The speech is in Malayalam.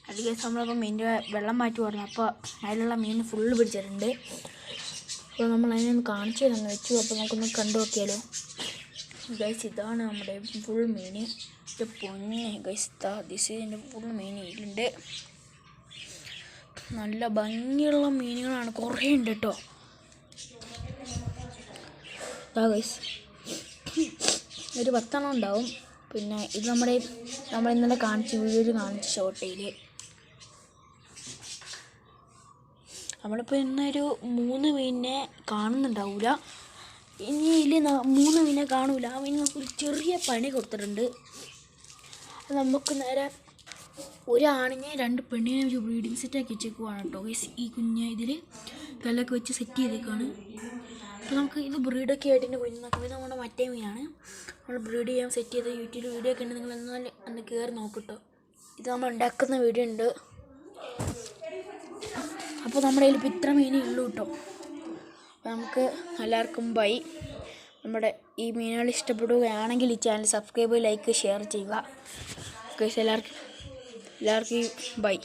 അല്ലെങ്കിൽ നമ്മളപ്പോൾ മീനിൻ്റെ വെള്ളം മാറ്റി പറഞ്ഞു. അപ്പോൾ അതിലുള്ള മീൻ ഫുള്ള് പിടിച്ചിട്ടുണ്ട്. അപ്പോൾ നമ്മൾ അതിനൊന്ന് കാണിച്ചു തന്നു വെച്ചു. അപ്പോൾ നമുക്കൊന്ന് കണ്ടു നോക്കിയാലോ ഗൈസ്. ഇതാണ് നമ്മുടെ ഫുൾ മീൻ. ഇത് പൊന്നെ ഗൈസ്, ഇതിൻ്റെ ഫുൾ മീൻ ഇതിലുണ്ട്. നല്ല ഭംഗിയുള്ള മീനുകളാണ്, കുറേ ഉണ്ട് കേട്ടോ. ഇതാ ഗൈസ്, ഒരു 10 എണ്ണം ഉണ്ടാവും. പിന്നെ ഇത് നമ്മളിന്നലെ വീഡിയോയിൽ കാണിച്ച ഷോർട്ടയിൽ നമ്മളിപ്പോൾ ഇന്നൊരു 3 മീനിനെ കാണുന്നുണ്ടാവില്ല. ഇനി ഇതിൽ 3 മീനെ കാണൂല. ആ മീൻ നമുക്കൊരു ചെറിയ പണി കൊടുത്തിട്ടുണ്ട്. നമുക്ക് നേരെ ഒരു ആണിനെ 2 പെണ്ണിനെ ഒരു ബ്രീഡിങ് സെറ്റാക്കി വെച്ചേക്കുവാണ് കേട്ടോ ഗൈസ്. ഈ കുഞ്ഞ് ഇതിൽ കല്ലൊക്കെ വെച്ച് സെറ്റ് ചെയ്തേക്കാണ്. അപ്പോൾ നമുക്ക് ഇത് ബ്രീഡൊക്കെ ആയിട്ട് ഇതിൻ്റെ കുഞ്ഞ് നോക്കുമ്പോൾ ഇത് നമ്മുടെ മറ്റേ മീനാണ്. നമ്മൾ ബ്രീഡ് ചെയ്യാൻ സെറ്റ് ചെയ്ത യൂട്യൂബിൽ വീഡിയോ ഒക്കെ ഉണ്ട്. നിങ്ങൾ എന്നാലും ഒന്ന് കയറി നോക്കിട്ടോ. ഇത് നമ്മൾ ഉണ്ടാക്കുന്ന വീഡിയോ ഉണ്ട്. അപ്പോൾ നമ്മുടെ കയ്യിൽ ഇപ്പോൾ ഇത്ര മീനേ ഉള്ളൂ കേട്ടോ. അപ്പോൾ നമുക്ക് എല്ലാവർക്കും ബൈ. നമ്മുടെ ഈ മീനുകൾ ഇഷ്ടപ്പെടുകയാണെങ്കിൽ ഈ ചാനൽ സബ്സ്ക്രൈബ്, ലൈക്ക്, ഷെയർ ചെയ്യുക. ഓക്കെ, എല്ലാവർക്കും ബൈ.